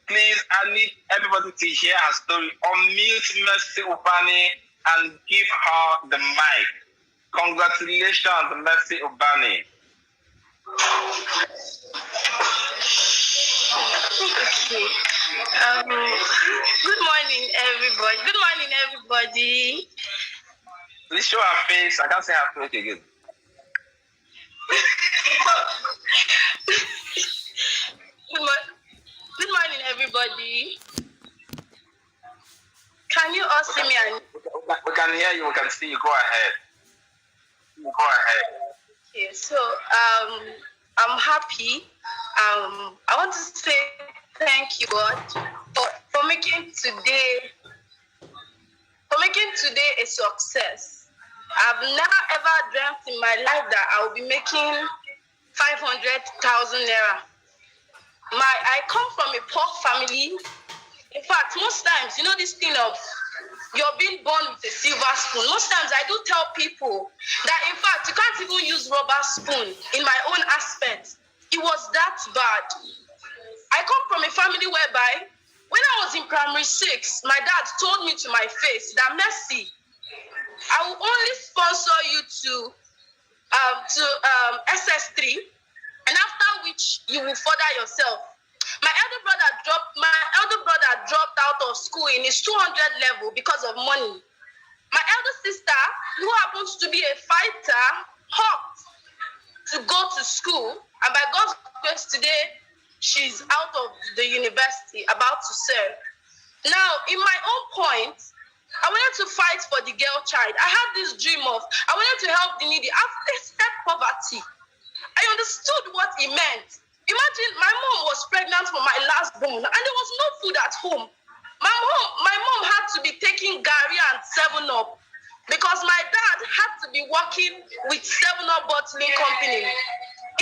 Please, I need everybody to hear her story. Unmute Mercy Ubani and give her the mic. Congratulations, Mercy Ubani. Okay. Good morning, everybody. Please show her face. I can't say her face again. Good morning, everybody. Can you all see me? We can hear you. We can see you. Go ahead. Okay, so I'm happy. I want to say thank you, God, for making today a success. I've never ever dreamt in my life that I will be making 500,000 naira. I come from a poor family. In fact, most times, this thing of you're being born with a silver spoon. Most times I do tell people that, in fact, you can't even use rubber spoon in my own aspect. It was that bad. I come from a family whereby when I was in primary 6, my dad told me to my face that, Mercy, I will only sponsor you to SS3, and after which you will further yourself. My elder brother dropped out of school in his 200 level because of money. My elder sister, who happens to be a fighter, hopped to go to school, and by God's grace today, she's out of the university, about to serve. Now, in my own point, I wanted to fight for the girl child. I had this dream of, I wanted to help the needy. I've tasted poverty. I understood what it meant. Imagine my mom was pregnant for my last born, and there was no food at home. My mom had to be taking Gary and 7-Up because my dad had to be working with 7-Up bottling company.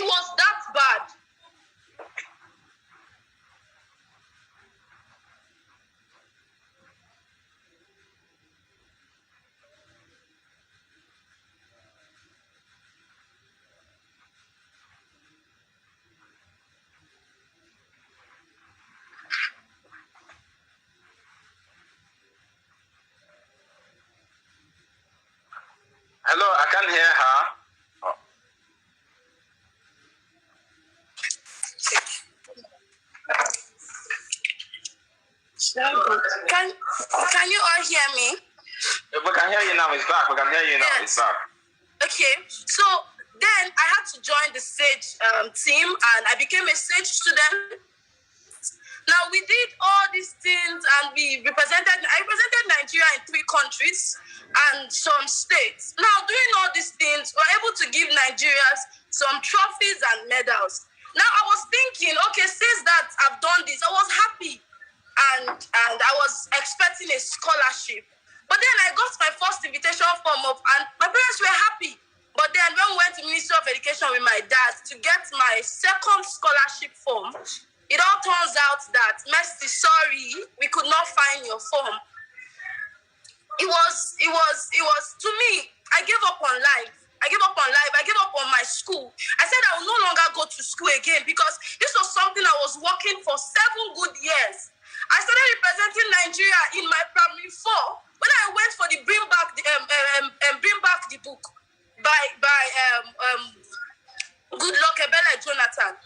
It was that bad. Hello, I can't hear her. Oh. Can you all hear me? We can hear you now. It's back. We can hear you now. Yes. It's back. Okay. So then I had to join the SAGE team, and I became a SAGE student. Now we did all these things, and I represented Nigeria in 3 countries and some states. Now doing all these things, we're able to give Nigerians some trophies and medals. Now I was thinking, okay, since that I've done this, I was happy, and I was expecting a scholarship. But then I got my first invitation form up, and my parents were happy. But then when we went to Ministry of Education with my dad to get my second scholarship form, it all turns out that, Mercy, sorry, we could not find your form. It was, to me, I gave up on life. I gave up on my school. I said I will no longer go to school again because this was something I was working for 7 good years. I started representing Nigeria in my primary 4 when I went for the Bring Back the Book by Goodluck Ebele Jonathan.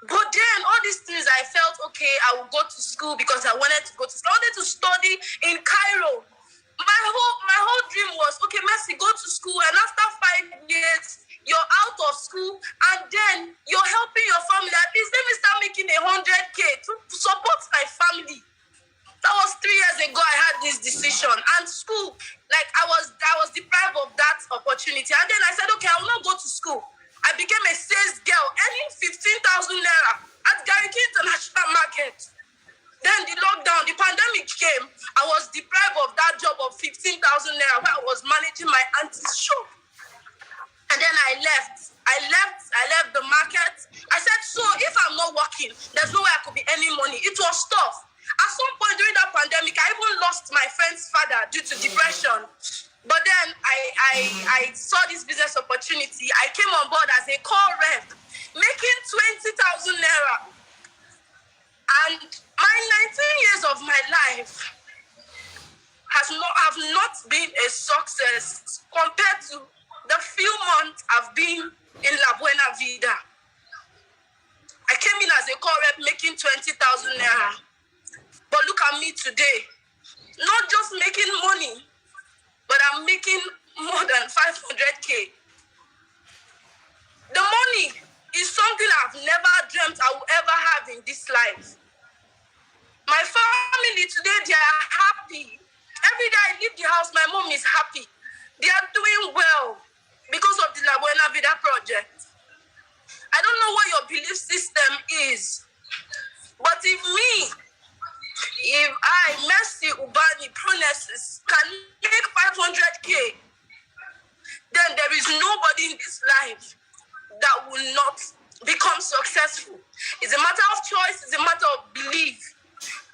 But then all these things, I felt, okay, I will go to school because I wanted to go to school. I wanted to study in Cairo. My whole dream was, okay, Mercy, go to school, and after 5 years, you're out of school, and then you're helping your family. At least let me start making 100K to support my family. That was 3 years ago. I had this decision, and school, like I was deprived of that opportunity. And then I said, okay, I will not go to school. I became a sales girl, earning 15,000 naira at Gariki International Market. Then the lockdown, the pandemic came. I was deprived of that job of 15,000 naira where I was managing my auntie's shop. And then I left. I left the market. I said, so if I'm not working, there's no way I could be earning money. It was tough. At some point during that pandemic, I even lost my friend's father due to depression. But then I saw this business opportunity. I came on board as a call rep, making 20,000 naira. And my 19 years of my life have not been a success compared to the few months I've been in La Buena Vida. I came in as a call rep making 20,000 naira. But look at me today. Not just making money, but I'm making more than 500K. The money is something I've never dreamt I will ever have in this life. My family today, they are happy. Every day I leave the house, my mom is happy. They are doing well because of the La Buena Vida project. I don't know what your belief system is, but if I, Mercy Ubani, Pronesis, can make 500K, then there is nobody in this life that will not become successful. It's a matter of choice, it's a matter of belief.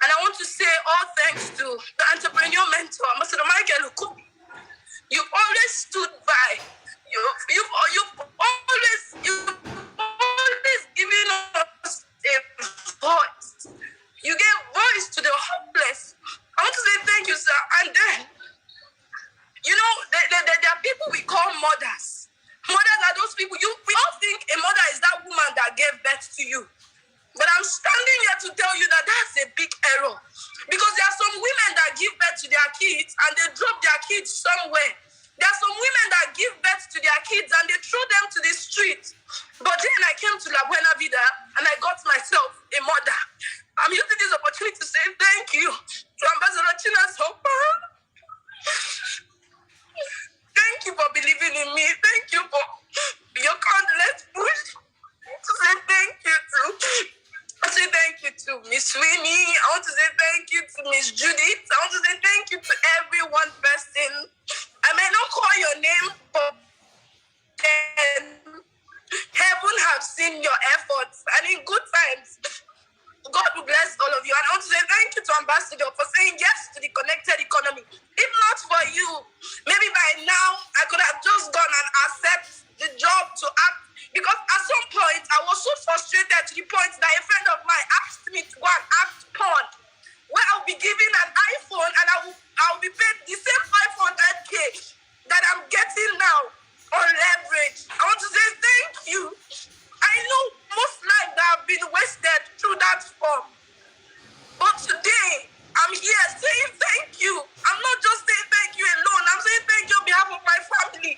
And I want to say all thanks to the entrepreneur mentor, Ambassador Michael Okubi. You've always stood by. You've always given us a voice. You gave voice to the hopeless. I want to say thank you, sir. And then, you know, there are people we call mothers. Mothers are those people. We all think a mother is that woman that gave birth to you. But I'm standing here to tell you that that's a big error. Because there are some women that give birth to their kids and they drop their kids somewhere. There are some women that give birth to their kids and they throw them to the street. But then I came to La Buena Vida and I got myself a mother. I'm using this opportunity to say thank you to Ambassador Chinasa Opara. Thank you for believing in me. Thank you for your countless push. To say thank you to. I say thank you to Miss Winnie. I want to say thank you to Miss Judith. I want to say thank you to every one person. I may not call your name, but heaven have seen your efforts. And in good times, God will bless all of you. And I want to say thank you to Ambassador for saying yes to the connected economy. If not for you, maybe by now, I could have just gone and accept the job to act. Because at some point, I was so frustrated to the point that a friend of mine asked me to go and act porn, where I'll be given an iPhone and I'll be paid the same 500K that I'm getting now on leverage. I want to say thank you. I know most lives that have been wasted through that form. But today, I'm here saying thank you. I'm not just saying thank you alone. I'm saying thank you on behalf of my family.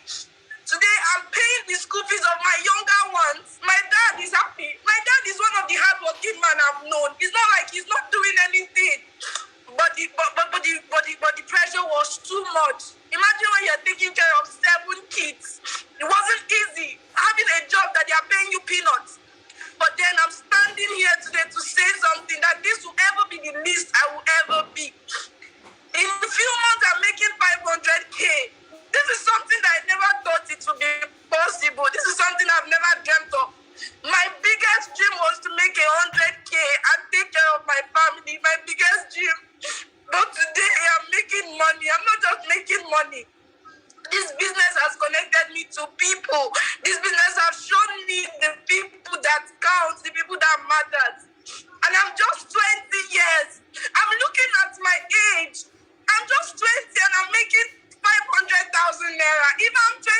Today, I'm paying the school fees of my younger ones. My dad is happy. My dad is one of the hardworking men I've known. It's not like he's not doing anything. But the pressure was too much. Imagine when you're taking care of 7 kids. It wasn't easy having a job that they are paying you peanuts. But then I'm standing here today to say something that this will ever be the least I will ever be. In a few months, I'm making 500K. This is something that I never thought it would be possible. This is something I've never dreamt of. My biggest dream was to make 100K and take care of my family. My biggest dream. But today I'm making money. I'm not just making money. This business has connected me to people. This business has shown me the people that count, the people that matter. And I'm just 20 years. I'm looking at my age. I'm just 20 and I'm making 500,000 naira. If I'm 21,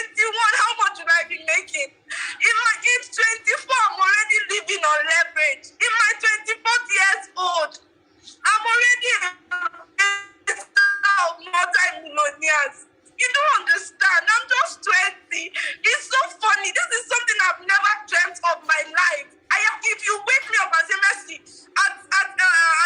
how much would I be making? In my age 24, I'm already living on leverage. In my 24th years old, I'm already multi-millionaires. You don't understand. I'm just 20. It's so funny. This is something I've never dreamt of my life. If you wake me up and say, Mercy,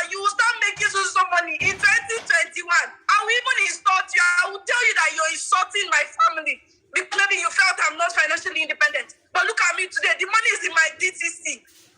you will start making so money in 2021. I will even insult you. I will tell you that you're insulting my family. Maybe you felt I'm not financially independent. But look at me today. The money is in my DTC.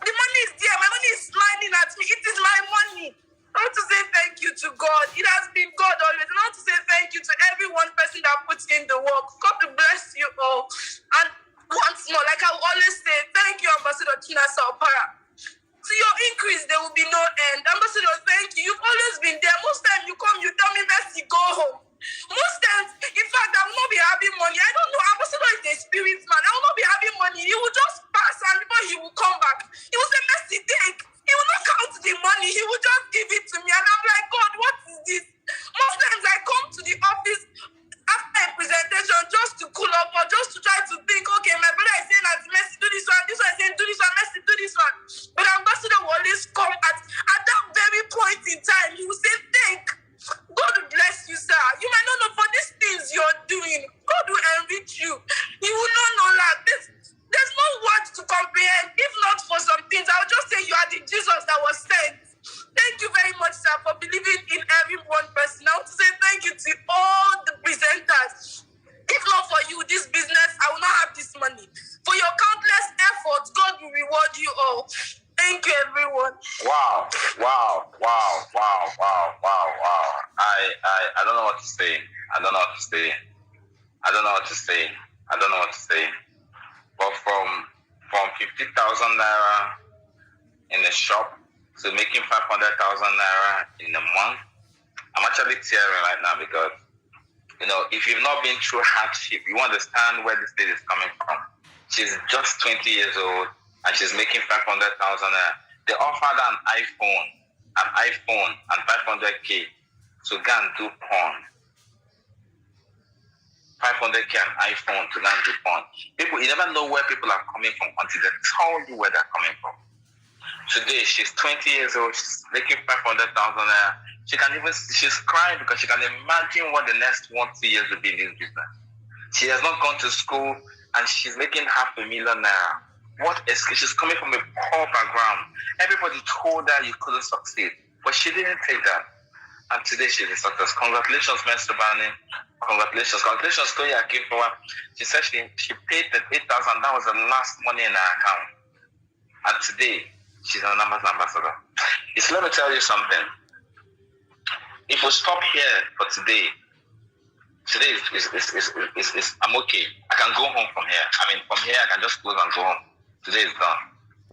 The money is there. My money is smiling at me. It is my money. I want to say thank you to God. It has been God always. And I want to say thank you to every one person that puts in the work. God to bless you all. And once more, like I will always say, thank you, Ambassador Chinasa Opara. To your increase, there will be no end. Ambassador, thank you. You've always been there. Most times you come, you tell me, Mercy, go home. Most times, in fact, I will not be having money. I don't know. Ambassador is a spirit man. I will not be having money. He will just pass and before he will come back. He will say, Mercy, take. He will not count the money. money, he would just give it to me. And I'm like, God, what is this? Most times I come to the office after a presentation just to cool up or just to try to think, okay, my brother is saying that Mercy, do this one is saying, do this one, Mercy, do this one. But Ambassador will always come at that very point in time. He will say, think. God will bless you, sir. You might not know for these things you're doing. God will enrich you. You will not know that. There's no words to comprehend. If not for some things, I'll just say you are the Jesus that was sent. Thank you very much, sir, for believing in every one person. I want to say thank you to all the presenters. If not for you, this business, I will not have this money. For your countless efforts, God will reward you all. Thank you, everyone. Wow. I don't know what to say. I don't know what to say. But from 50,000 naira in the shop to making 500,000 naira in a month, I'm actually tearing right now because, if you've not been through hardship, you understand where this lady is coming from. She's just 20 years old and she's making 500,000 naira. They offered her an iPhone and 500K to go and do porn. 500K an iPhone to go and do porn. People, you never know where people are coming from until they tell you where they're coming from. Today, she's 20 years old, she's making 500,000 naira. She's crying because she can imagine what the next 1-2 years will be in this business. She has not gone to school and she's making 500,000 naira. She's coming from a poor background. Everybody told her you couldn't succeed, but she didn't take that. And today she's a success. Congratulations, Mr. Bani. Congratulations, Toya Akinfowa. She said she paid the 8,000. That was the last money in her account. And today, she's an Amazon ambassador. Let me tell you something. If we stop here for today is I'm okay. I can go home from here. From here I can just close and go home. Today is done.